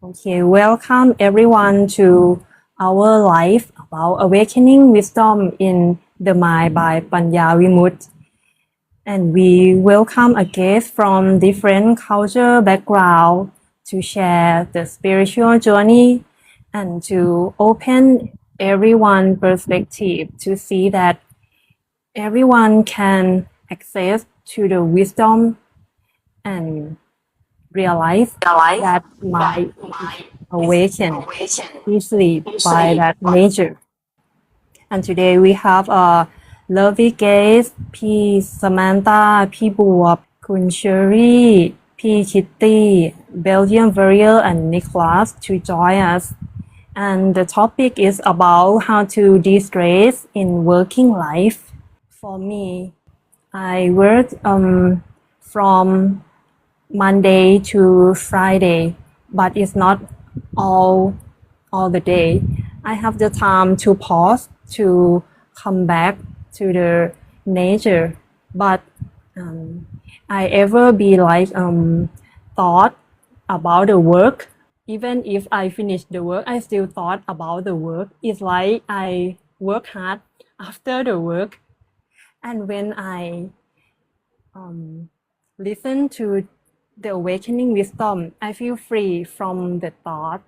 Okay, welcome everyone to our live about awakening wisdom in the mind by Panya Vimut. And we welcome a guest from different culture background to share the spiritual journey and to open everyone's perspective to see that everyone can access to the wisdom and realize that mind awaken easily by that nature. And today we have a lovely guest พี่ Samantha พี่บวบคุณ Sherry พี่ Kitty Belgian Warrior and Nicholas to join us. And the topic is about how to de-stress in working life. For me, I work from Monday to Friday, but it's not all the day. I have the time to pause to come back to the nature, but I ever be like thought about the work. Even if I finish the work, I still thought about the work. It's like I work hard after the work, and when I listen to the awakening wisdom, I feel free from the thought,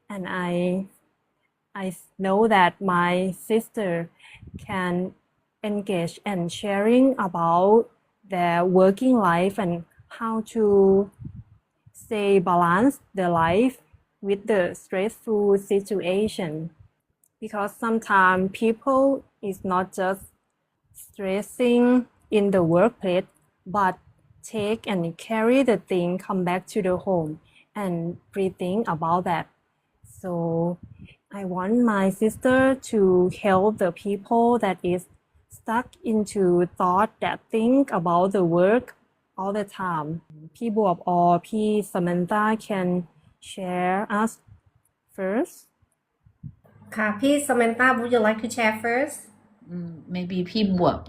and I know that my sister can engage and sharing about their working life and how to stay balance the life with the stressful situation. Because sometimes people is not just stressing in the workplace, but take and carry the thing, come back to the home and rethink about that. So I want my sister to help the people that is stuck into thought that think about the work all the time. พี่บวบ or พี่ Samantha can share us first. ค่ะพี่ Samantha would you like to share first Maybe พี่บวบ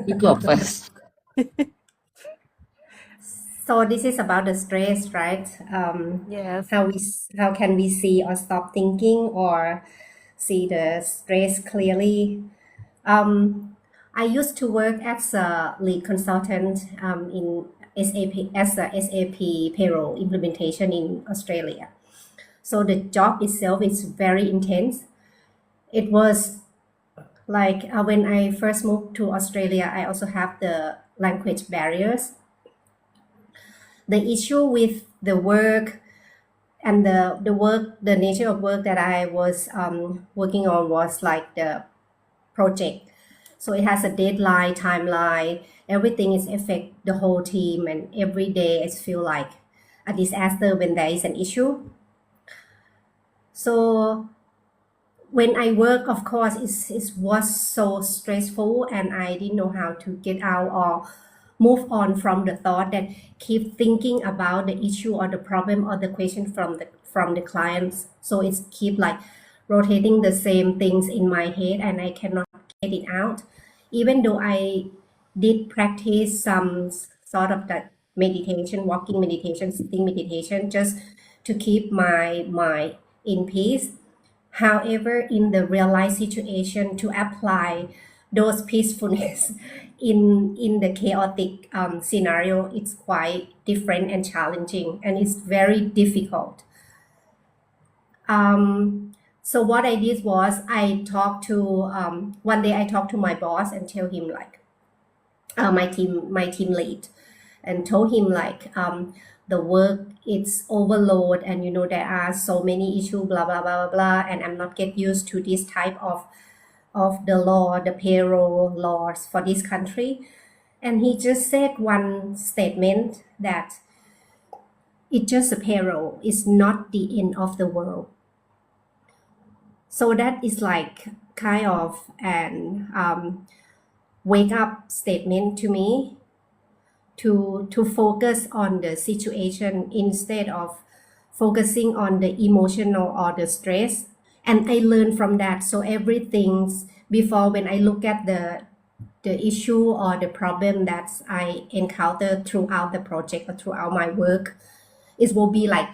พี่บวบ first. So this is about the stress, right? Yes. How can we see or stop thinking or see the stress clearly? I used to work as a lead consultant in SAP as a SAP payroll implementation in Australia. So the job itself is very intense. It was like when I first moved to Australia, I also have the language barriers. The issue with the work and the nature of work that I was working on was like the project. So it has a deadline, timeline, everything is affect the whole team, and every day it feel like a disaster when there is an issue. So when I work, of course, it was so stressful, and I didn't know how to get out or move on from the thought that keep thinking about the issue or the problem or the question from the clients. So it's keep like rotating the same things in my head, and I cannot get it out. Even though I did practice some sort of that meditation, walking meditation, sitting meditation, just to keep my mind in peace. However, in the real life situation, to apply those peacefulness in the chaotic scenario, it's quite different and challenging, and it's very difficult. So what I did was I talked to one day I talked to my boss and tell him like my team lead, and told him like the work it's overload, and there are so many issues, blah blah blah blah blah, and I'm not get used to this type of the law, the payroll laws for this country. And he just said one statement that it's just a payroll, it's not the end of the world. So that is like kind of an wake up statement to me to focus on the situation instead of focusing on the emotional or the stress. And I learned from that. So everything before, when I look at the issue or the problem that I encounter throughout the project or throughout my work, it will be like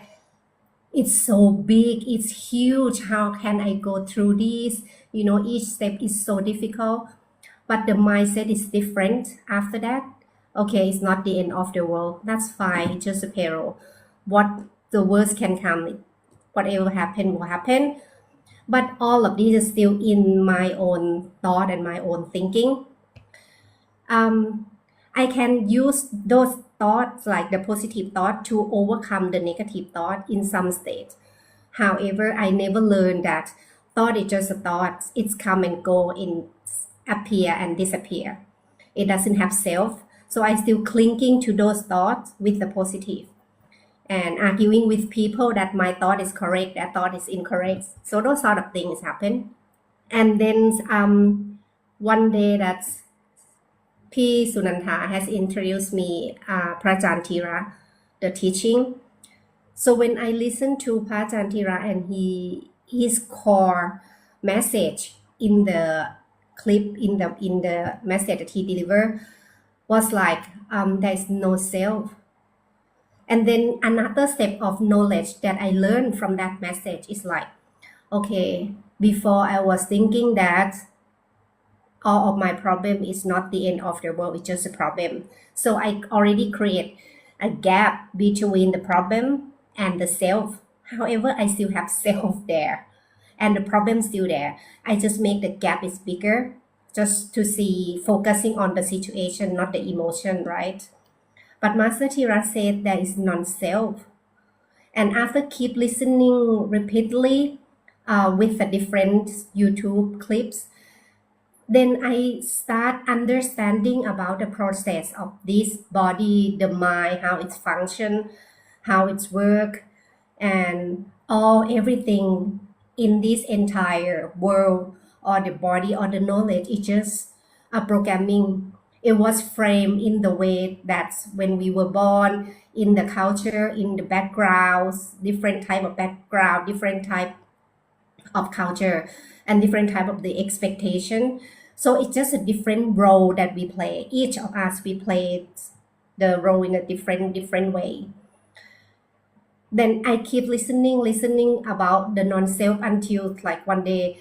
it's so big, it's huge. How can I go through this? Each step is so difficult. But the mindset is different after that. Okay, it's not the end of the world. That's fine, it's just a peril. What the worst can come, whatever happen will happen. But all of this is still in my own thought and my own thinking. I can use those thoughts, like the positive thought, to overcome the negative thought in some state. However, I never learned that thought is just a thought. It's come and go, in appear and disappear. It doesn't have self. So I still clinging to those thoughts with the positive and arguing with people that my thought is correct, that thought is incorrect. So those sort of things happen. And then one day that P. Sunanta has introduced me Prajantira, the teaching. So when I listen to Prajantira and his core message in the clip, in the message that he delivered, was like there is no self. And then another step of knowledge that I learned from that message is like, okay, before I was thinking that all of my problem is not the end of the world, it's just a problem. So I already create a gap between the problem and the self. However, I still have self there and the problem still there. I just make the gap is bigger just to see, focusing on the situation, not the emotion, right? But Master Tira said there is non-self. And after keep listening repeatedly with the different YouTube clips, then I start understanding about the process of this body, the mind, how it's function, how it's work, and everything in this entire world, or the body, or the knowledge. It's just a programming. It was framed in the way that when we were born, in the culture, in the backgrounds, different type of background, different type of culture, and different type of the expectation. So it's just a different role that we play. Each of us, we play the role in a different way. Then I keep listening about the non-self until like one day,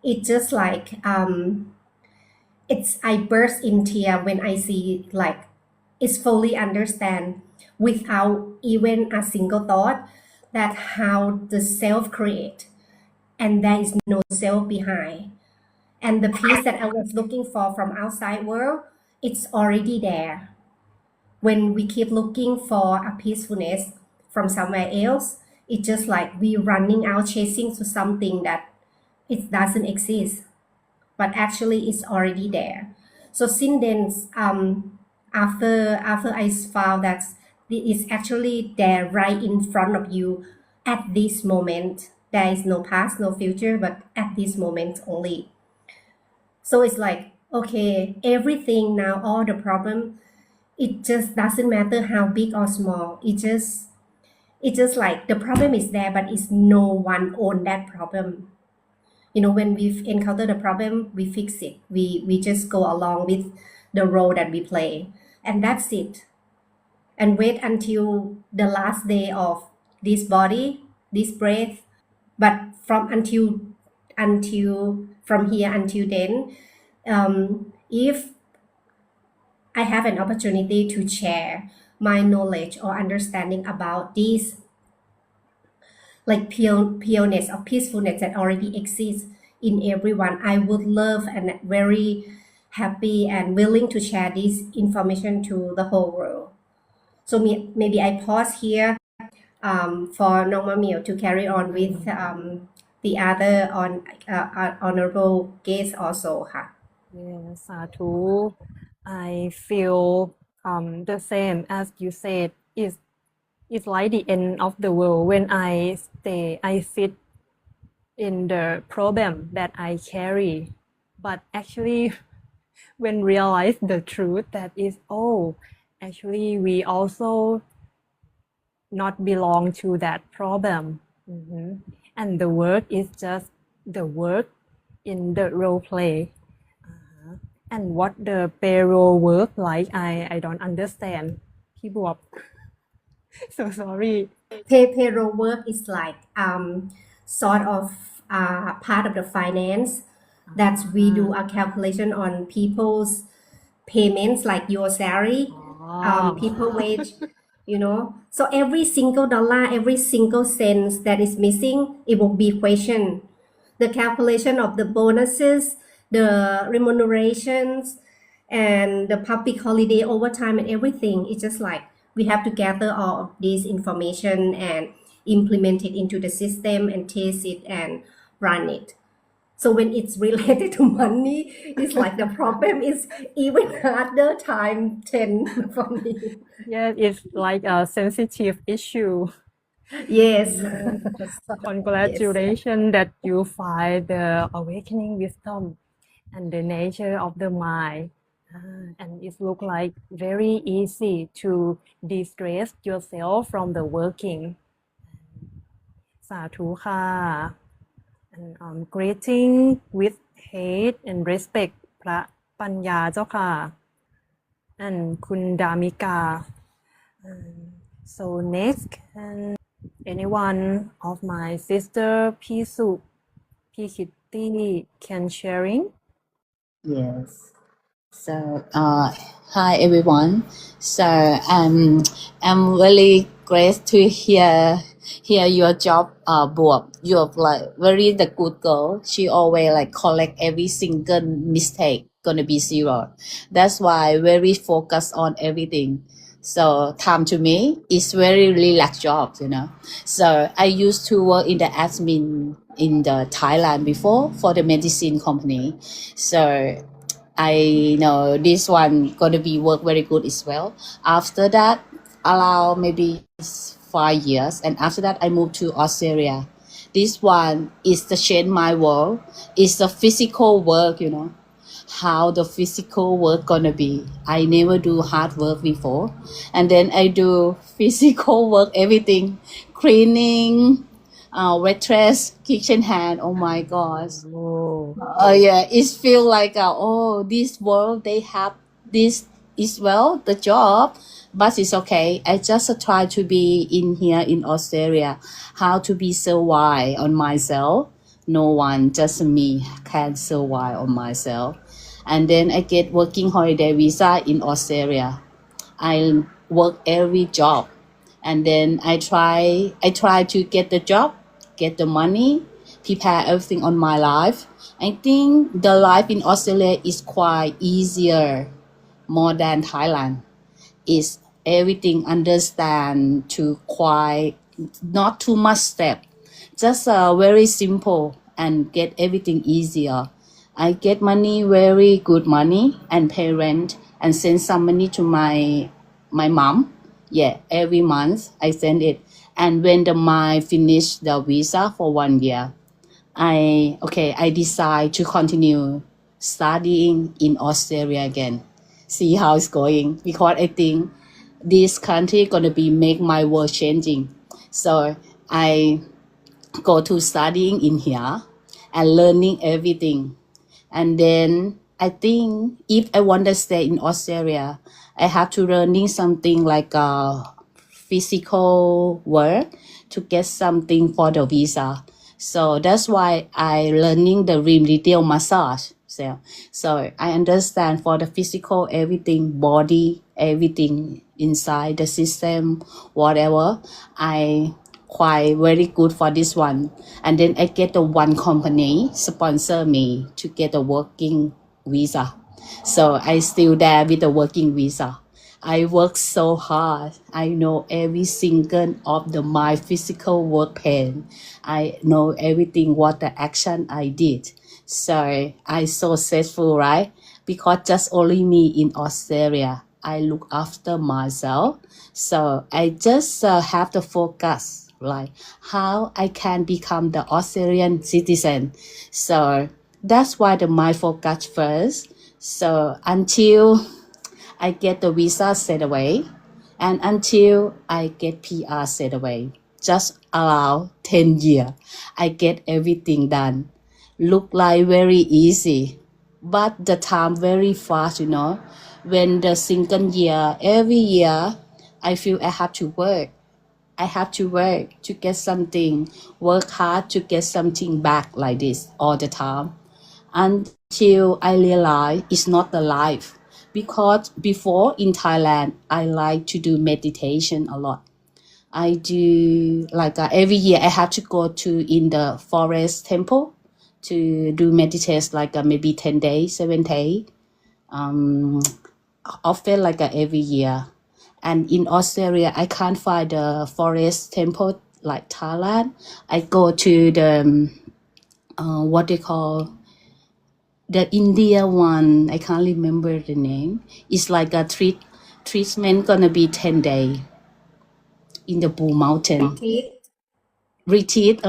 it just like I burst in tear when I see like it's fully understand without even a single thought that how the self create, and there is no self behind. And the peace that I was looking for from outside world, it's already there. When we keep looking for a peacefulness from somewhere else, it's just like we running out chasing to something that it doesn't exist, but actually it's already there. So since then, after I found that it's actually there right in front of you at this moment. There is no past, no future, but at this moment only. So it's like, okay, everything now, all the problem, it just doesn't matter how big or small. It's just like the problem is there, but it's no one own that problem. When we've encountered a problem, we fix it. We just go along with the role that we play, and that's it. And wait until the last day of this body, this breath. But from here until then, if I have an opportunity to share my knowledge or understanding about this, like pureness or peacefulness that already exists in everyone, I would love and very happy and willing to share this information to the whole world. So maybe I pause here for Nong Mamil to carry on with the other honorable guest also. Yes, Satu. I feel the same as you said. It's like the end of the world when I sit in the problem that I carry. But actually, when realize the truth that is, actually we also not belong to that problem. And the work is just the work in the role play. And what the payroll work like, I don't understand. People are so sorry. Payroll work is like sort of part of the finance that we do a calculation on people's payments like your salary, Oh. people wage, so every single dollar, every single cent that is missing, it will be questioned. The calculation of the bonuses, the remunerations, and the public holiday overtime and everything. It's just like we have to gather all of this information and implement it into the system and test it and run it. So when it's related to money, it's like the problem is even harder time 10 for me. Yeah, it's like a sensitive issue. Yes. Yes. So, yes. Congratulations that you find the awakening wisdom and the nature of the mind. And it looks like very easy to de-stress yourself from the working. สาธุค่ะ and greeting with hate and respect พระปัญญาเจ้าค่ะ and คุณดามิกา so next and anyone of my sister พี่สุพี่คิตตี้ can sharing Yes. So, hi everyone. So, I'm really glad to hear your job, Bob. You're like very the good girl. She always like collect every single mistake. Gonna be zero. That's why very focused on everything. So, time to me is very relaxed job, So, I used to work in the admin in the Thailand before for the medicine company. So, I know this one gonna be work very good as well. After that, allow maybe 5 years, and after that, I moved to Australia. This one is the change my world. It's the physical work, how the physical work gonna be. I never do hard work before, and then I do physical work, everything, cleaning, waitress, kitchen hand. Oh my gosh. oh. Yeah, it feel like this world they have this is well the job, but it's okay. I just try to be in here in Australia, how to be survive on myself. No one, just me, can survive on myself. And then I get working holiday visa in Australia. I work every job, and then I try to get the job, get the money, prepare everything on my life. I think the life in Australia is quite easier more than Thailand. Is everything understand to quite not too much step, just very simple and get everything easier. I get money, very good money, and pay rent and send some money to my mom. Yeah, every month I send it. And when my finish the visa for 1 year, I decide to continue studying in Australia again. See how it's going, because I think this country gonna be make my world changing. So I go to studying in here and learning everything. And then I think if I want to stay in Australia, I have to learning something like physical work to get something for the visa. So that's why I learning the rim retail massage. So I understand for the physical everything, body, everything inside the system, whatever. I quite very good for this one. And then I get the one company sponsor me to get a working visa. So I still there with the working visa. I work so hard. I know every single of my physical work pain. I know everything what the action I did. So I so successful, right? Because just only me in Australia. I look after myself. So I just have to focus, like how I can become the Australian citizen. So that's why my focus first. So until I get the visa set away, and until I get PR set away, just allow 10 years, I get everything done. Look like very easy, but the time very fast, When the single year, every year, I feel I have to work. I have to work to get something, work hard to get something back like this all the time. Until I realized it's not the life. Because before in Thailand, I like to do meditation a lot. I do like every year I have to go to in the forest temple to do meditate like maybe 10 days, 7 days. Often like every year. And in Australia, I can't find the forest temple like Thailand. I go to the what they call the India one. I can't remember the name. It's like a treatment gonna be 10 days in the Blue Mountain. Retreat,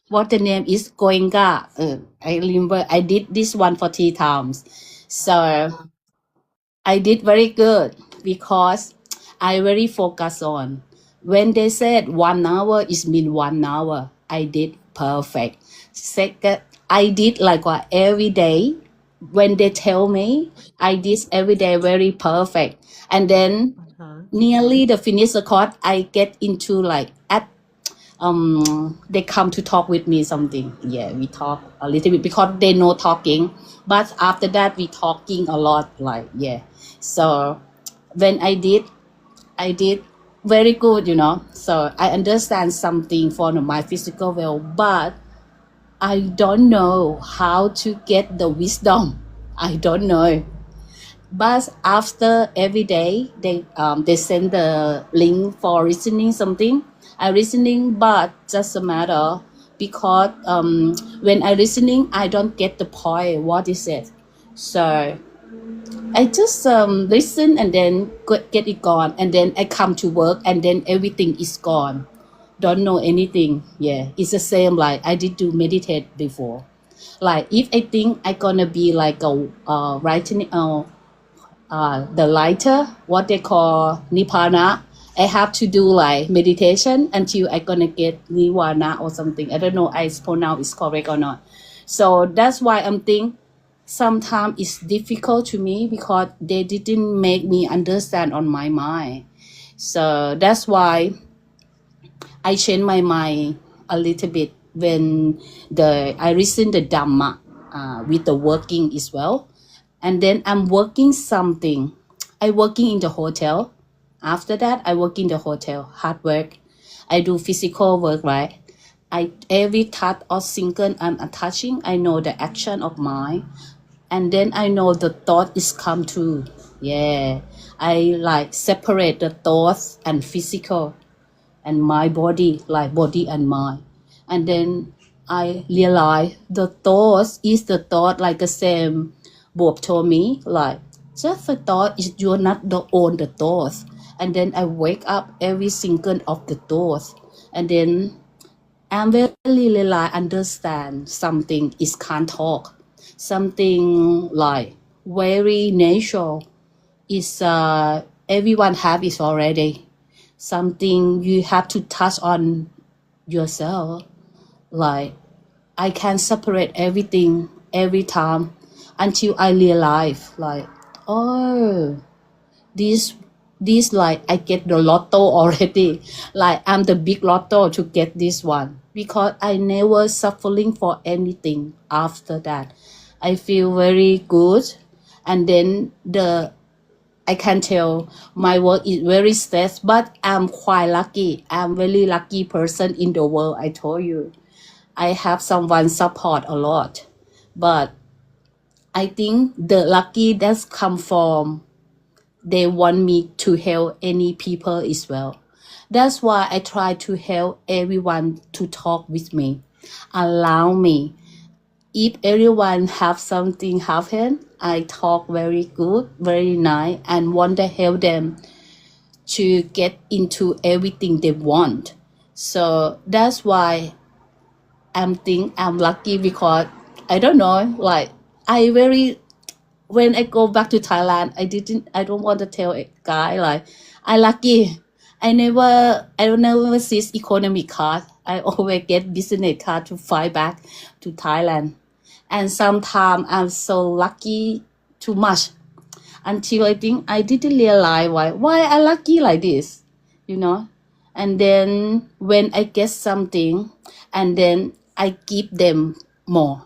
what the name is Goenga. I remember I did this one for 3 times. So I did very good because I very focus on. When they said 1 hour, it mean 1 hour. I did perfect. Second, I did like what every day. When they tell me, I did every day very perfect. And then nearly the finish the course, I get into like at they come to talk with me something. Yeah, we talk a little bit because they know talking. But after that, we talking a lot. Like yeah. So when I did very good. So I understand something from my physical well, but I don't know how to get the wisdom. I don't know. But after every day, they send the link for listening something. I listening, but just a matter because when I listening, I don't get the point. What is it? So I just listen and then get it gone, and then I come to work, and then everything is gone. Don't know anything. Yeah, it's the same like I did do meditate before. Like if I think I gonna be like a writing the lighter, what they call Nibbana. I have to do like meditation until I gonna get Nirvana or something. I don't know I pronounce it correct or not. So that's why I'm thinking sometimes it's difficult to me because they didn't make me understand on my mind. So that's why I changed my mind a little bit when I listen the Dhamma with the working as well. And then I'm working something. I working in the hotel. After that, I work in the hotel, hard work. I do physical work, right? Every touch or single I'm touching, I know the action of mine. And then I know the thought is come true. Yeah. I like separate the thoughts and physical and my body, like body and mind. And then I realize the thoughts is the thought like the same Bob told me, like just a thought is you're not the own the thoughts. And then I wake up every single of the thoughts. And then I'm very realize understand something is can't talk. Something like very natural is everyone have it already. Something you have to touch on yourself. Like I can separate everything every time until I realize like, oh, this like I get the lotto already. Like I'm the big lotto to get this one because I never suffering for anything after that. I feel very good. And then I can tell my work is very stressed, but I'm quite lucky. I'm very lucky person in the world. I told you, I have someone support a lot, but I think the lucky that's come from they want me to help any people as well. That's why I try to help everyone to talk with me, allow me. If everyone have something happen, I talk very good, very nice, and want to help them to get into everything they want. So that's why I'm lucky because I don't know, like I very when I go back to Thailand, I don't want to tell a guy like I lucky. I don't never see economic card. I always get business card to fly back to Thailand. And sometimes I'm so lucky too much until I think I didn't realize why I lucky like this, you know. and then when I get something, and then I give them more.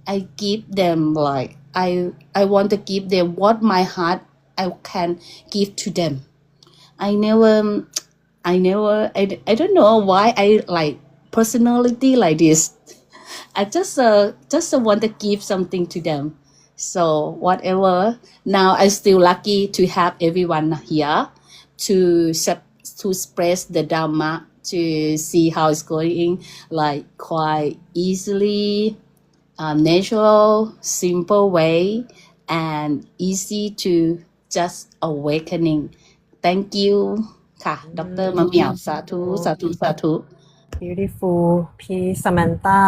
I give them like I want to give them what my heart I can give to them. I never I don't know why I like personality like this. I just want to give something to them. So whatever. Now I still lucky to have everyone here to to express the Dharma, to see how it's going, like quite easily, natural, simple way, and easy to just awakening. Thank you ค่ะดรมะเหมี่ยวสาธุสาธุสาธุ Beautiful, P. Samantha.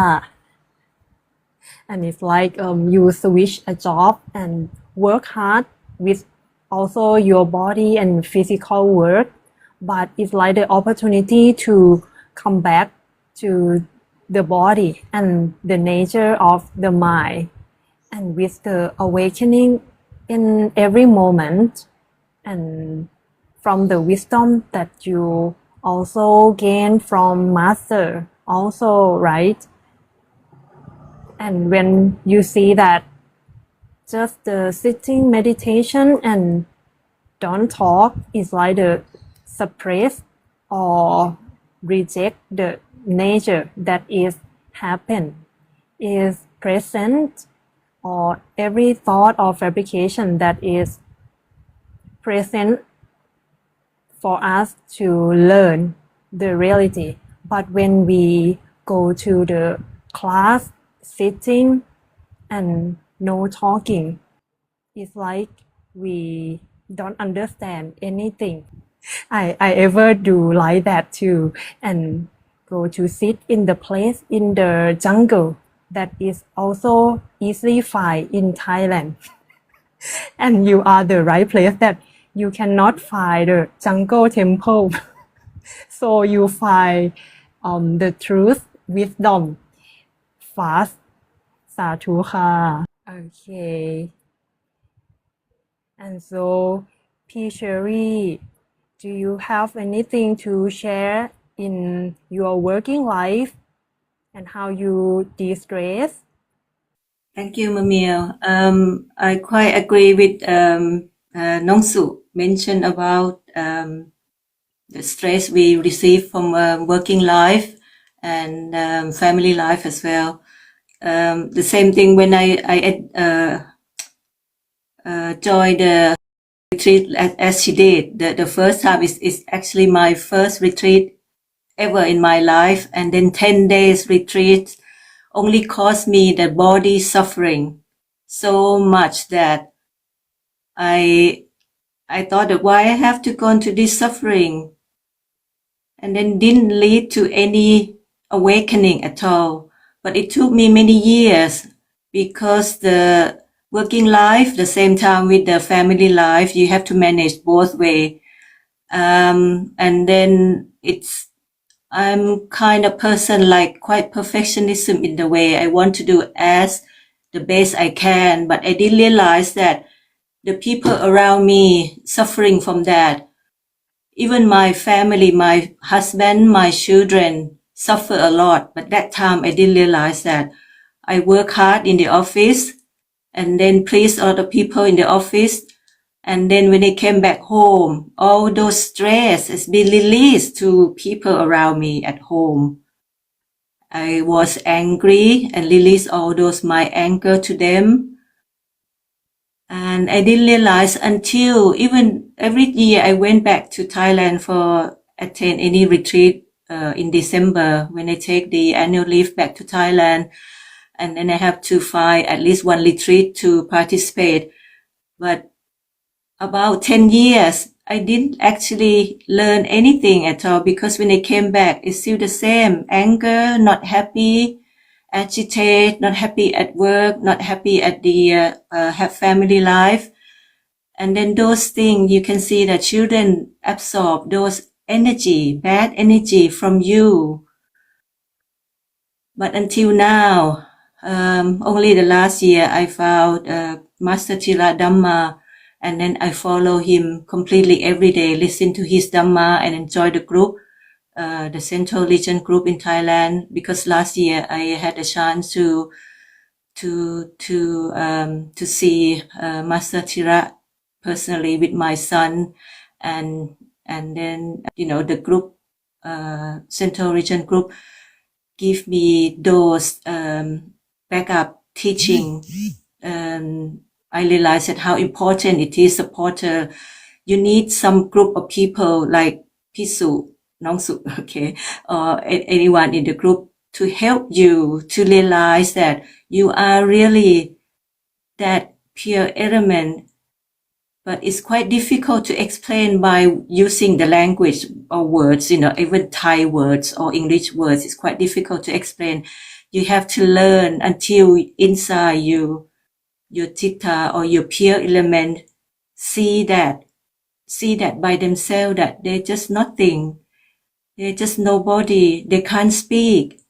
And it's like you switch a job and work hard with also your body and physical work, but it's like the opportunity to come back to the body and the nature of the mind, and with the awakening in every moment, and from the wisdom that you also gain from master also, right? And when you see that just the sitting meditation and don't talk is like the suppress or reject the nature that is happen, is present, or every thought or fabrication that is present for us to learn the reality. But when we go to the class sitting and no talking, it's like we don't understand anything. I ever do like that too, and go to sit in the place in the jungle that is also easily find in Thailand. And you are the right place that you cannot find the jungle temple. So you find the truth, wisdom fast. สาธุค่ะ Okay. And so, P. Sherry, do you have anything to share in your working life and how you de-stress? Thank you, Mamil. I quite agree with Nong Su mentioned about the stress we receive from working life and family life as well. The same thing when I joined the retreat as she did. The first time is actually my first retreat ever in my life, and then 10 days retreat only caused me the body suffering so much that I thought that why I have to go into this suffering, and then didn't lead to any awakening at all. But it took me many years because the working life, the same time with the family life, you have to manage both way. And then I'm kind of person like quite perfectionism in the way. I want to do as the best I can, but I didn't realize that the people around me suffering from that. Even my family, my husband, my children suffer a lot. But that time I didn't realize that. I work hard in the office and then please other people in the office. And then when I came back home, all those stress has been released to people around me at home. I was angry and released all those my anger to them. And I didn't realize until even every year I went back to Thailand for attend any retreat in December when I take the annual leave back to Thailand. And then I have to find at least one retreat to participate. But about 10 years, I didn't actually learn anything at all because when I came back, it's still the same. Anger, not happy, agitate, not happy at work, not happy at the have family life. And then those things, you can see that children absorb those energy, bad energy from you. But until now, only the last year I found Master Thila Dhamma, and then I follow him completely every day, listen to his Dhamma and enjoy the group. the Central Region group in Thailand, because last year I had a chance to see Master Thira personally with my son, and then the group, Central Region group, give me those backup teaching. I realized that how important it is supporter. You need some group of people like Pisu, Nongsu, okay, or anyone in the group to help you to realize that you are really that pure element. But it's quite difficult to explain by using the language or words, even Thai words or English words. It's quite difficult to explain. You have to learn until inside you, your Chitta or your pure element see that by themselves, that they're just nothing. They're just nobody. They can't speak.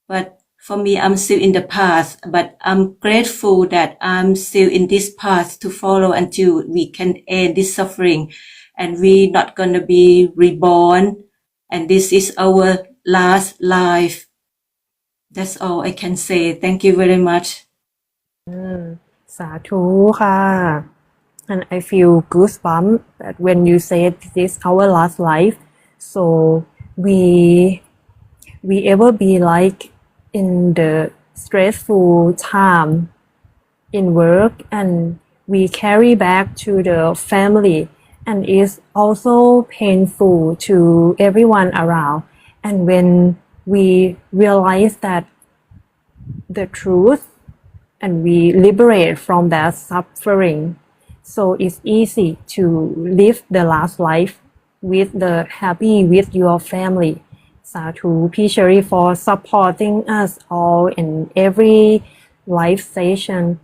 But for me, I'm still in the path, but I'm grateful that I'm still in this path to follow until we can end this suffering, and we're not going to be reborn. And this is our last life. That's all I can say. Thank you very much. สาธุค่ะ and I feel goosebumps that when you said this is our last life, so we ever be like in the stressful time in work, and we carry back to the family, and it's also painful to everyone around. And when we realize that the truth, and we liberate from that suffering, so it's easy to live the last life with the happy with your family. Sadhu P. Sherry for supporting us all in every life session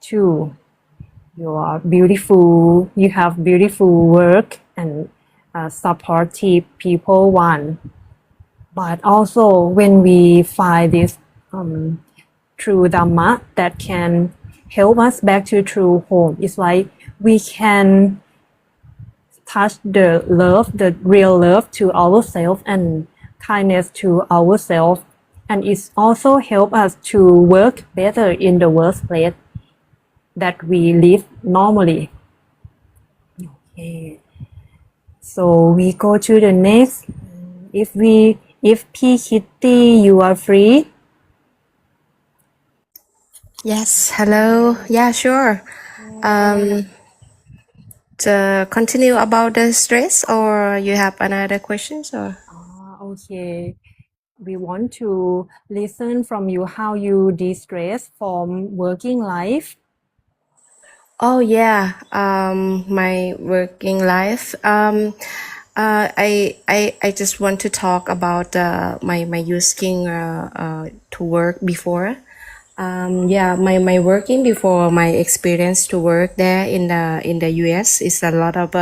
too. You are beautiful. You have beautiful work and supportive people one. But also when we find this true Dhamma that can help us back to true home, it's like we can touch the love, the real love to ourselves and kindness to ourselves, and it's also help us to work better in the workplace that we live normally. Okay, so we go to the next. If P. Kitty, you are free. Yes, hello. Yeah, sure. To continue about the stress, or you have another questions, or? Okay. We want to listen from you how you de-stress from working life. Oh yeah, my working life. I just want to talk about my using to work before. Yeah, my working before, my experience to work there in the US is a lot of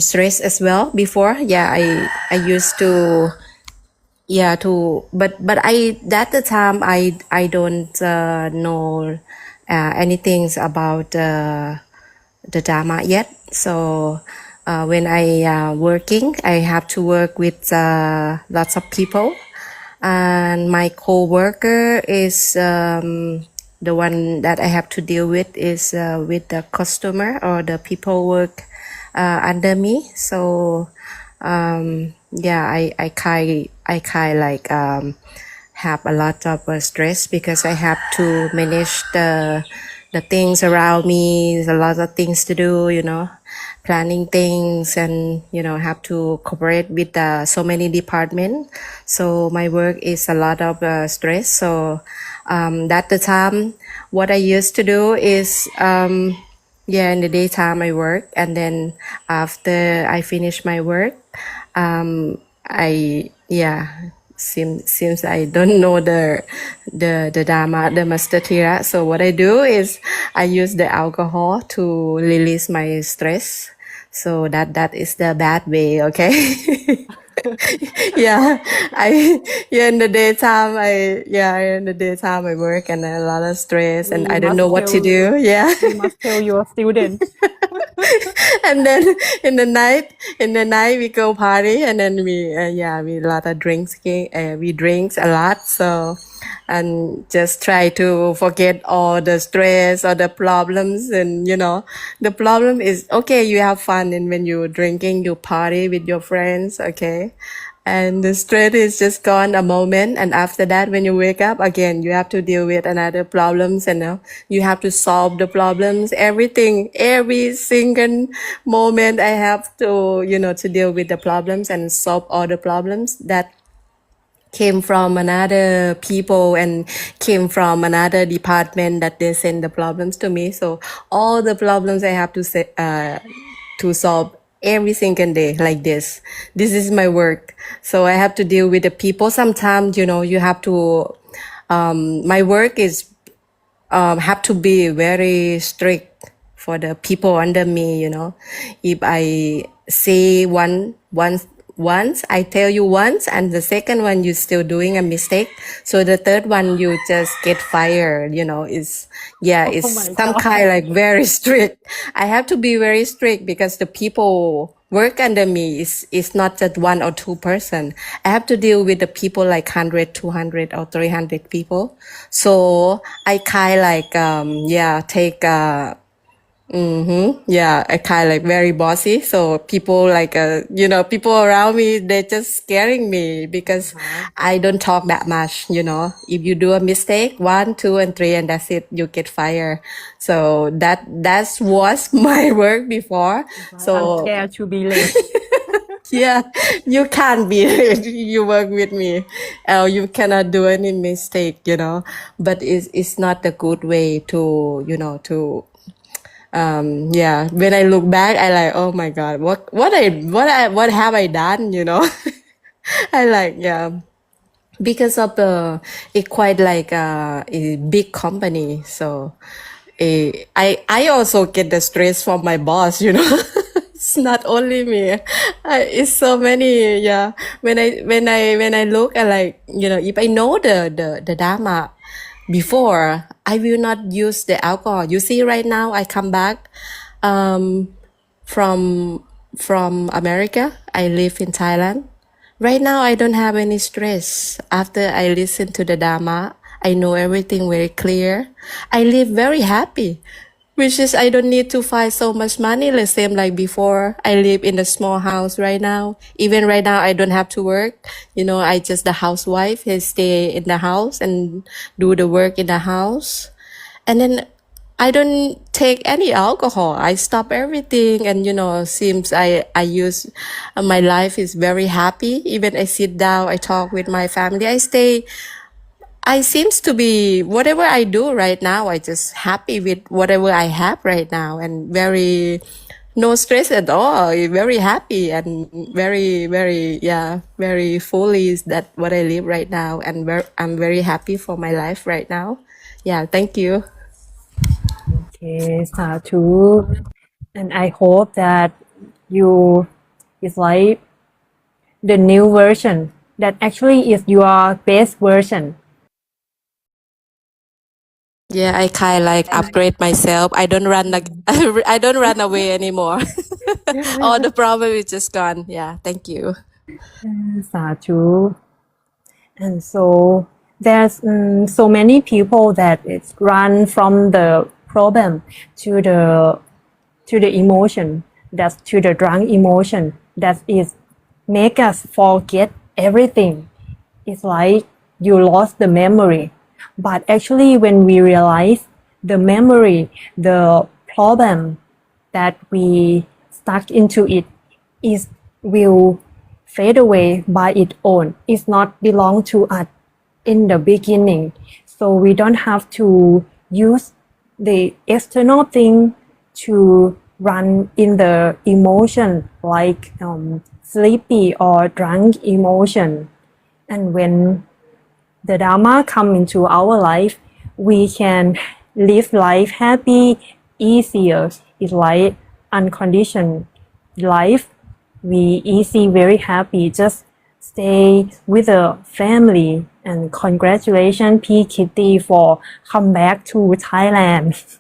stress as well. Before, yeah, I used to, yeah, to, but I at the time I don't know anything about the Dharma yet. So when I working, I have to work with lots of people, and my co-worker is the one that I have to deal with is with the customer or the people work under me. So yeah, I kind like have a lot of stress because I have to manage the things around me. There's a lot of things to do, planning things, and have to cooperate with so many departments. So my work is a lot of stress. So at the time, what I used to do is yeah, in the daytime I work, and then after I finish my work, I yeah, seems I don't know the Dharma, the Master Thira. So what I do is I use the alcohol to release my stress. So that is the bad way, okay? Yeah, in the daytime I work, and a lot of stress, and I don't know what to do. Yeah. You must tell your students. And then in the night we go party, and then we lot of drinking. We drinks a lot, so and just try to forget all the stress or the problems. And the problem is, okay, you have fun, and when you're drinking, you party with your friends, okay, and the stress is just gone a moment, and after that, when you wake up again, you have to deal with another problems, and you have to solve the problems, everything, every single moment. I have to to deal with the problems and solve all the problems that came from another people and came from another department, that they send the problems to me. So all the problems I have to say to solve every single day like this. This is my work. So I have to deal with the people. Sometimes, you have to, my work is, have to be very strict for the people under me. If I say once I tell you once, and the second one you still doing a mistake, so the third one you just get fired. It's my some God. kind like very strict. I have to be very strict because the people work under me is not just one or two person. I have to deal with the people like 100, 200 or 300 people. So I kind like take I kind of like very bossy. So people like, people around me, they're just scaring me because I don't talk that much. If you do a mistake, 1, 2, and 3, and that's it, you get fired. So that was my work before. I'm So scared to be late. yeah, you can't be, you work with me, you cannot do any mistake. But it's not a good way to, when I look back, I like, oh my God, what have I done? I like, because of it quite like a big company. So I also get the stress from my boss. It's not only me. It's so many. Yeah. When I look, I like, if I know the dharma before, I will not use the alcohol. You see, right now I come back um, from America. I live in Thailand. Right now, I don't have any stress. After I listen to the Dharma, I know everything very clear. I live very happy, which is I don't need to find so much money. The same like before. I live in a small house right now. Even right now, I don't have to work. I just the housewife. I stay in the house and do the work in the house. And then I don't take any alcohol. I stop everything, and seems I use my life is very happy. Even I sit down, I talk with my family. I seems to be whatever I do right now. I just happy with whatever I have right now, and very no stress at all. Very happy and very very very fully is that what I live right now, and I'm very happy for my life right now. Yeah, thank you. Okay, Satu. And I hope that you is like the new version that actually is your best version. Yeah, I kind like upgrade myself. I don't run like I don't run away anymore. All the problem is just gone. Yeah, thank you. Satu. And so there's so many people that it's run from the problem to the emotion, that's to the drunk emotion that is make us forget everything. It's like you lost the memory. But actually when we realize the memory, the problem that we stuck into it is will fade away by its own. It's not belong to us in the beginning. So we don't have to use the external thing to run in the emotion like sleepy or drunk emotion. And when the Dharma come into our life, we can live life happy, easier. It's like unconditioned life. We easy, very happy. Just stay with the family. And congratulations, P. Kitty, for come back to Thailand.